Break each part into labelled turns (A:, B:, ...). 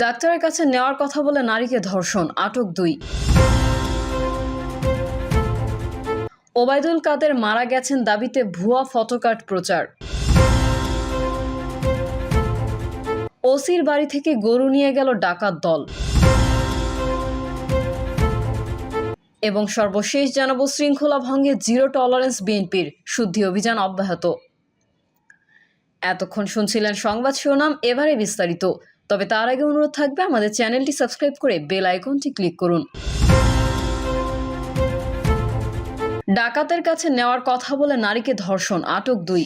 A: ডাক্তারের কাছে নেওয়ার কথা বলে নারীকে ধর্ষণ, আটক 2। ওবায়দুল কাদের মারা গেছেন দাবিতে ভুয়া ফটোকার্ড প্রচার। ওসির বাড়ি থেকে গরু নিয়ে গেল ডাকাত দল। এবং সর্বশেষ জানাবো শৃঙ্খলা ভঙ্গে জিরো টলারেন্স বিএনপির, শুদ্ধি অভিযান অব্যাহত। এতক্ষণ শুনছিলেন সংবাদ শিরোনাম, এবারে বিস্তারিত। তবে তার আগে অনুরোধ থাকবে আমাদের চ্যানেলটি সাবস্ক্রাইব করে বেল আইকনটি ক্লিক করুন। ডাকাতের কাছে নেওয়ার কথা বলে নারীকে ধর্ষণ, আটক 2।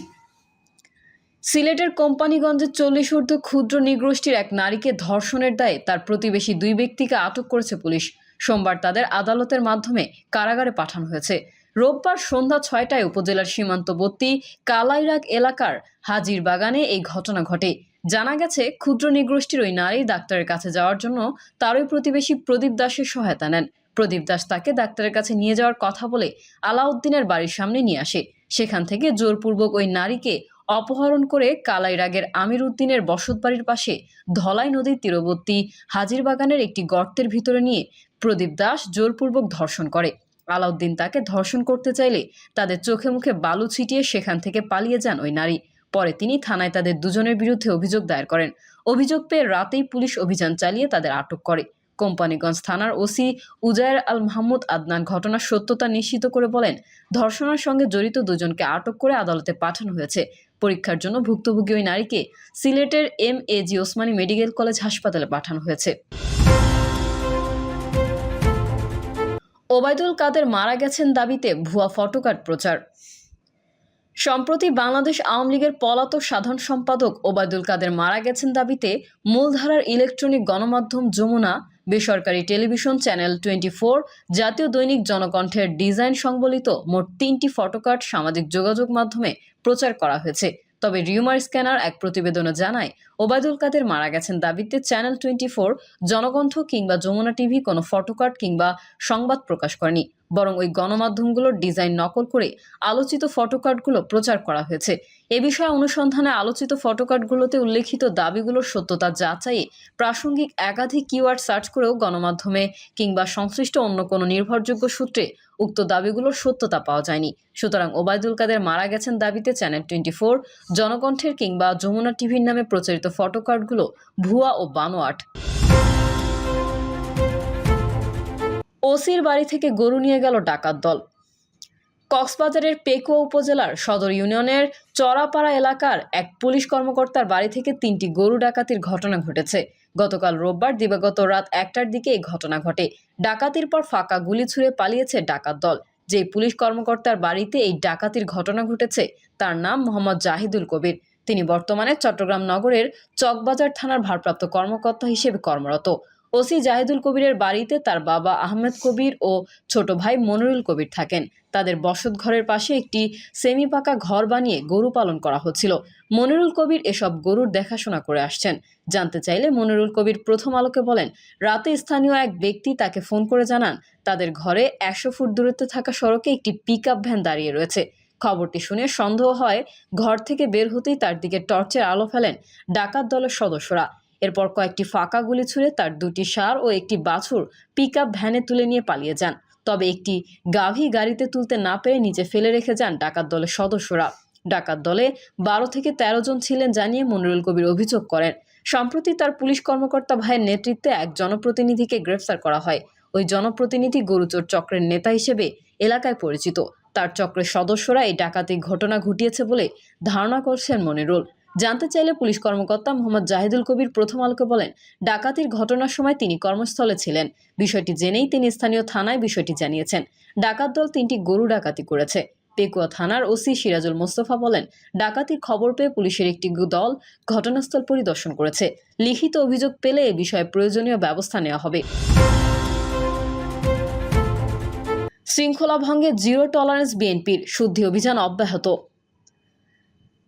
A: সিলেটের কোম্পানিগঞ্জের 40 ঊর্ধ্ব ক্ষুদ্র নৃগোষ্ঠীর এক নারীকে ধর্ষণের দায়ে তার প্রতিবেশী 2 ব্যক্তিকে আটক করেছে পুলিশ। সোমবার তাদের আদালতের মাধ্যমে কারাগারে পাঠানো হয়েছে। রোববার সন্ধ্যা 6টায় উপজেলার সীমান্তবর্তী কালাইরাগ এলাকার হাজির বাগানে এই ঘটনা ঘটে। জানা গেছে, ক্ষুদ্র নৃগোষ্ঠীর ওই নারী ডাক্তারের কাছে যাওয়ার জন্য তারই প্রতিবেশী প্রদীপ দাসের সহায়তা নেন। প্রদীপ দাস তাকে ডাক্তারের কাছে নিয়ে যাওয়ার কথা বলে আলাউদ্দিনের বাড়ির সামনে নিয়ে আসে। সেখান থেকে জোরপূর্বক ওই নারীকে অপহরণ করে কালাইরাগের আমির উদ্দিনের বসতবাড়ির পাশে ধলাই নদীর তীরবর্তী হাজির বাগানের একটি গর্তের ভিতরে নিয়ে প্রদীপ দাস জোরপূর্বক ধর্ষণ করে। আলাউদ্দিন তাকে ধর্ষণ করতে চাইলে তাদের চোখে মুখে বালু ছিটিয়ে সেখান থেকে পালিয়ে যান ওই নারী। পরে তিনি থানায় তাদের দুজনের বিরুদ্ধে অভিযোগ দায়ের করেন। অভিযোগ পেয়ে রাতেই পুলিশ অভিযান চালিয়ে তাদের আটক করে। কোম্পানিগঞ্জ থানার ওসি উজায়ের আল মাহমুদ আদনান ঘটনার সত্যতা নিশ্চিত করে বলেন, ধর্ষণের সঙ্গে জড়িত 2জনকে আটক করে আদালতে পাঠানো হয়েছে। পরীক্ষার জন্য ভুক্তভোগী ওই নারীকে সিলেটের MAG ওসমানী মেডিকেল কলেজ হাসপাতালে পাঠানো হয়েছে। ওবায়দুল কাদের মারা গেছেন দাবিতে ভুয়া ফটোকার্ড প্রচার। সম্প্রতি বাংলাদেশ আওয়ামী লীগের পলাতক সাধারণ সম্পাদক ওবায়দুল কাদের মারা গেছেন দাবিতে মূলধারার ইলেকট্রনিক গণমাধ্যম যমুনা, বেসরকারি টেলিভিশন চ্যানেল 24, জাতীয় দৈনিক জনকণ্ঠের ডিজাইন সংবলিত মোট 3টি ফটোকার্ড সামাজিক যোগাযোগ মাধ্যমে প্রচার করা হয়েছে। তবে রিউমার স্ক্যানার এক প্রতিবেদনে জানায়, ওবায়দুল কাদের মারা গেছেন দাবিতে চ্যানেল 24, জনকণ্ঠ কিংবা যমুনা টিভি কোনো ফটোকার্ড কিংবা সংবাদ প্রকাশ করেনি। বরং ওই গণমাধ্যমগুলোর ডিজাইন নকল করে আলোচিত ফটোকার্ডগুলো প্রচার করা হয়েছে। এ বিষয়ে অনুসন্ধানে আলোচিত ফটোকার্ডগুলোতে উল্লেখিত দাবিগুলোর সত্যতা যাচাইয়ে প্রাসঙ্গিক একাধিক কিওয়ার্ড সার্চ করেও গণমাধ্যমে কিংবা সংশ্লিষ্ট অন্য কোনো নির্ভরযোগ্য সূত্রে উক্ত দাবিগুলোর সত্যতা পাওয়া যায়নি। সুতরাং ওবায়দুল কাদের মারা গেছেন দাবিতে চ্যানেল 24, জনকণ্ঠের কিংবা যমুনা টিভির নামে প্রচারিত ফটোকার্ডগুলো ভুয়া ও বানোয়াট। ওসির বাড়ি থেকে গরু নিয়ে গেল ডাকাত দল। কক্সবাজারের পেকুয়া উপজেলার সদর ইউনিয়নের চড়াপাড়া এলাকার এক পুলিশ কর্মকর্তার বাড়ি থেকে 3টি গরু ডাকাতির ঘটনা ঘটেছে। গতকাল রোববার দিবাগত রাত 1টার দিকে এই ঘটনা ঘটে। ডাকাতির পর ফাঁকা গুলি ছুড়ে পালিয়েছে ডাকাত দল। যে পুলিশ কর্মকর্তার বাড়িতে এই ডাকাতির ঘটনা ঘটেছে তার নাম মোহাম্মদ জাহিদুল কবির। তিনি বর্তমানে চট্টগ্রাম নগরের চকবাজার থানার ভারপ্রাপ্ত কর্মকর্তা হিসেবে কর্মরত। ওসি জাহিদুল কবিরের বাড়িতে তার বাবা আহমেদ কবির ও ছোট ভাই মনিরুল কবির থাকেন। তাদের বসত ঘরের পাশে একটি সেমি পাকা ঘর বানিয়ে গরু পালন করা হচ্ছিল। মনিরুল কবির এসব গরুর দেখাশোনা করে আসছেন। জানতে চাইলে মনিরুল কবির প্রথম আলোকে বলেন, রাতে স্থানীয় এক ব্যক্তি তাকে ফোন করে জানান তাদের ঘরে 100 ফুট দূরত্বে থাকা সড়কে একটি পিকআপ ভ্যান দাঁড়িয়ে রয়েছে। খবরটি শুনে সন্দেহ হয়, ঘর থেকে বের হতেই তার দিকে টর্চের আলো ফেলেন ডাকাত দলের সদস্যরা। এরপর কয়েকটি ফাঁকা গুলি ছুড়ে তার 2টি ষাঁড় ও একটি বাছুর পিকআপ ভ্যানে তুলে নিয়ে পালিয়ে যান। তবে একটি গাভী গাড়িতে তুলতে না পেরে নিচে ফেলে রেখে যান ডাকাত দলের সদস্যরা। ডাকাত দলে 12 থেকে 13 জন ছিলেন জানিয়ে মনিরুল কবির অভিযোগ করেন। সম্প্রতি তার পুলিশ কর্মকর্তা ভাইয়ের নেতৃত্বে এক জনপ্রতিনিধিকে গ্রেফতার করা হয়। ওই জনপ্রতিনিধি গরুচোর চক্রের নেতা হিসেবে এলাকায় পরিচিত। তার চক্রের সদস্যরা এই ডাকাতির ঘটনা ঘটিয়েছে বলে ধারণা করছেন মনিরুল। জানতে চাইলে পুলিশ কর্মকর্তা মোহাম্মদ জাহিদুল কবির প্রথম আলোকে বলেন, ডাকাতির ঘটনার সময় তিনি কর্মস্থলে ছিলেন। বিষয়টি জেনেই তিনি স্থানীয় থানায় বিষয়টি জানিয়েছেন। ডাকাত দল 3টি গরু ডাকাতি করেছে। পেকুয়া থানার ওসি সিরাজুল মোস্তফা বলেন, ডাকাতির খবর পেয়ে পুলিশের একটি দল ঘটনাস্থল পরিদর্শন করেছে। লিখিত অভিযোগ পেলে এ বিষয়ে প্রয়োজনীয় ব্যবস্থা নেওয়া হবে। শৃঙ্খলা ভঙ্গে জিরো টলারেন্স বিএনপির, শুদ্ধি অভিযান অব্যাহত।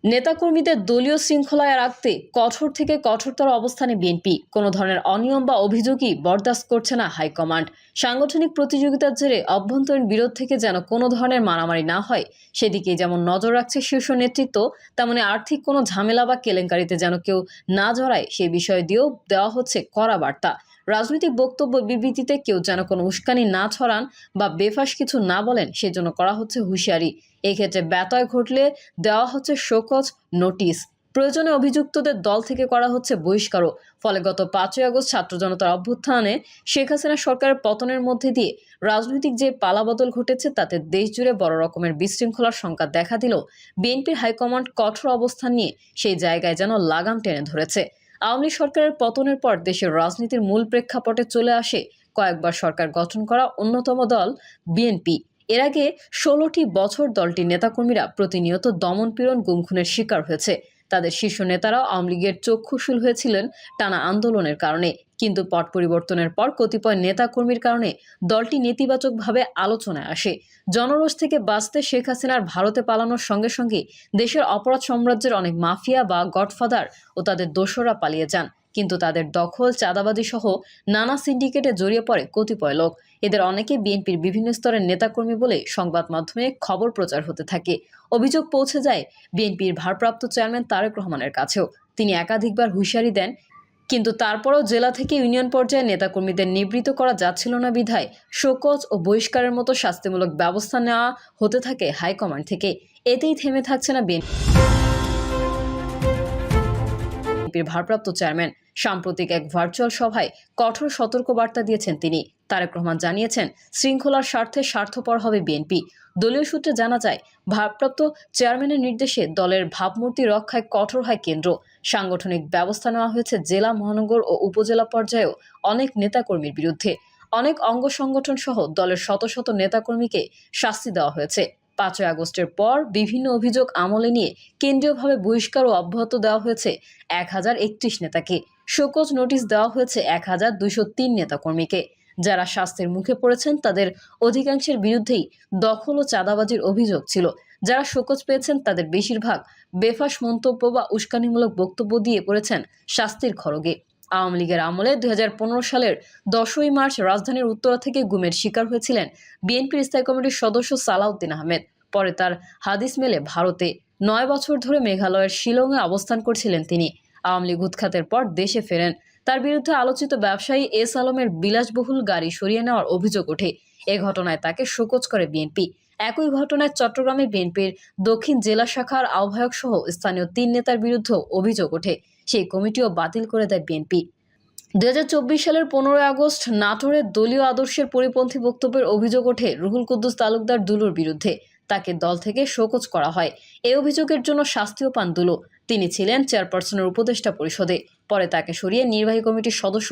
A: নেতাকর্মীদের দলীয় শৃঙ্খলায় রাখতে কঠোর থেকে কঠোরতর অবস্থানে বিএনপি। কোনো ধরনের অনিয়ম বা অভিযোগই বরদাস্ত করছে না হাইকমান্ড। সাংগঠনিক প্রতিযোগিতার জেরে অভ্যন্তরীণ বিরোধ থেকে যেন কোনো ধরনের মারামারি না হয় সেদিকে যেমন নজর রাখছে শীর্ষ নেতৃত্ব, তেমনি আর্থিক কোনো ঝামেলা বা কেলেঙ্কারিতে যেন কেউ না জড়ায় সেই বিষয় দিয়েও দেওয়া হচ্ছে কড়া বার্তা। রাজনৈতিক বক্তব্য বিবৃতিতে কেউ যেন কোনো উস্কানি না ছড়ান বা বেফাস কিছু না বলেন সেজন্য করা হচ্ছে হুঁশিয়ারি। এক্ষেত্রে ব্যত্যয় ঘটলে দেওয়া হচ্ছে শোকজ নোটিশ। প্রয়োজনে অভিযুক্তদের দল থেকে করা হচ্ছে বহিষ্কারও। ফলে গত 5ই আগস্ট ছাত্র জনতার অভ্যুত্থানে শেখ হাসিনা সরকারের পতনের মধ্যে দিয়ে রাজনৈতিক যে পালাবদল ঘটেছে তাতে দেশ জুড়ে বড় রকমের বিশৃঙ্খলার সংখ্যা দেখা দিলেও বিএনপির হাইকমান্ড কঠোর অবস্থান নিয়ে সেই জায়গায় যেন লাগাম টেনে ধরেছে। আওয়ামী লীগ সরকারের পতনের পর দেশের রাজনীতির মূল প্রেক্ষাপটে চলে আসে কয়েকবার সরকার গঠন করা অন্যতম দল বিএনপি। এর আগে 16টি বছর দলটির নেতাকর্মীরা প্রতিনিয়ত দমনপীড়ন, গুমখুনের শিকার হয়েছে। তাদের শীর্ষ নেতারাও আওয়ামী লীগের চক্ষুশূল হয়েছিলেন টানা আন্দোলনের কারণে। কিন্তু পট পরিবর্তনের পর কতিপয় নেতাকর্মীর কারণে দলটি নেতিবাচকভাবে আলোচনায় আসে। জনরোষ থেকে বাঁচতে শেখ হাসিনার ভারতে পালানোর সঙ্গে সঙ্গে দেশের অপরাধ সাম্রাজ্যের অনেক মাফিয়া বা গডফাদার ও তাদের দোসররা পালিয়ে যান। কিন্তু তাদের দখল, চাঁদাবাজি সহ নানা সিন্ডিকেটে জড়িয়ে পড়ে কতিপয় লোক। এদের অনেকে বিএনপির বিভিন্ন স্তরের নেতাকর্মী বলে সংবাদ মাধ্যমে খবর প্রচার হতে থাকে। অভিযোগ পৌঁছে যায় বিএনপির ভারপ্রাপ্ত চেয়ারম্যান তারেক রহমানের কাছেও। তিনি একাধিকবার হুঁশিয়ারি দেন, কিন্তু তারপরও জেলা থেকে ইউনিয়ন পর্যায়ে নেতাকর্মীদের নিবৃত্ত করা যাচ্ছিল না বিধায় শোকজ ও বহিষ্কারের মতো শাস্তিমূলক ব্যবস্থা নেওয়া হতে থাকে হাইকমান্ড থেকে। এতেই থেমে থাকছে না বিএনপির ভারপ্রাপ্ত চেয়ারম্যান। সাম্প্রতিক এক ভার্চুয়াল সভায় কঠোর সতর্কবার্তা দিয়েছেন তিনি। তারেক রহমান জানিয়েছেন, শৃঙ্খলার স্বার্থে স্বার্থপর হবে বিএনপি। দলীয় সূত্রে জানা যায়, ভারপ্রাপ্ত চেয়ারম্যানের নির্দেশে দলের ভাবমূর্তি রক্ষায় কঠোর হয় কেন্দ্র। সাংগঠনিক ব্যবস্থা নেওয়া হয়েছে জেলা, মহানগর ও উপজেলা পর্যায়েও অনেক নেতাকর্মীর বিরুদ্ধে। অনেক অঙ্গ সংগঠন সহ দলের শত শত নেতাকর্মীকে শাস্তি দেওয়া হয়েছে। 5ই আগস্টের পর বিভিন্ন অভিযোগ আমলে নিয়ে কেন্দ্রীয়ভাবে বহিষ্কার ও অব্যাহতি দেওয়া হয়েছে 1031 নেতাকে। শোকজ নোটিশ দেওয়া হয়েছে 1203 নেতাকর্মীকে। যারা শাস্তির মুখে পড়েছেন তাদের অধিকাংশের বিরুদ্ধেই দখল ও চাঁদাবাজির অভিযোগ ছিল। যারা শোকজ পেয়েছেন তাদের বেশিরভাগ বেফাস মন্তব্য বা উস্কানিমূলক বক্তব্য দিয়ে পড়েছেন শাস্তির খড়গে। আওয়ামী লীগের আমলে 2015 সালের 10ই মার্চ রাজধানীর উত্তরা থেকে গুমের শিকার হয়েছিলেন বিএনপির স্থায়ী কমিটির সদস্য সালাউদ্দিন আহমেদ। পরে তার হাদিস মেলে ভারতে। 9 বছর ধরে মেঘালয়ের শিলংয়ে অবস্থান করছিলেন তিনি। আওয়ামী লীগ উৎখাতের পর দেশে ফেরেন। তার বিরুদ্ধে আলোচিত ব্যবসায়ী এস আলমের বিলাসবহুল গাড়ি সরিয়ে নেওয়ার অভিযোগ ওঠে। এ ঘটনায় তাকে শোকজ করে বিএনপি। একই ঘটনায় চট্টগ্রামে বিএনপির দক্ষিণ জেলা শাখার আহ্বায়ক সহ স্থানীয় 3 নেতার বিরুদ্ধেও অভিযোগ ওঠে। সেই কমিটিও বাতিল করে দেয় বিএনপি। 2024 সালের 15ই আগস্ট নাটোরে দলীয় আদর্শের পরিপন্থী বক্তব্যের অভিযোগ ওঠে রুহুল কুদ্দুস তালুকদার দুলুর বিরুদ্ধে। তাকে দল থেকে শোকজ করা হয়। এই অভিযোগের জন্য শাস্তিও পান দুলু। তিনি ছিলেন চেয়ারপারসনের উপদেষ্টা পরিষদে। পরে তাকে সরিয়ে নির্বাহী কমিটির সদস্য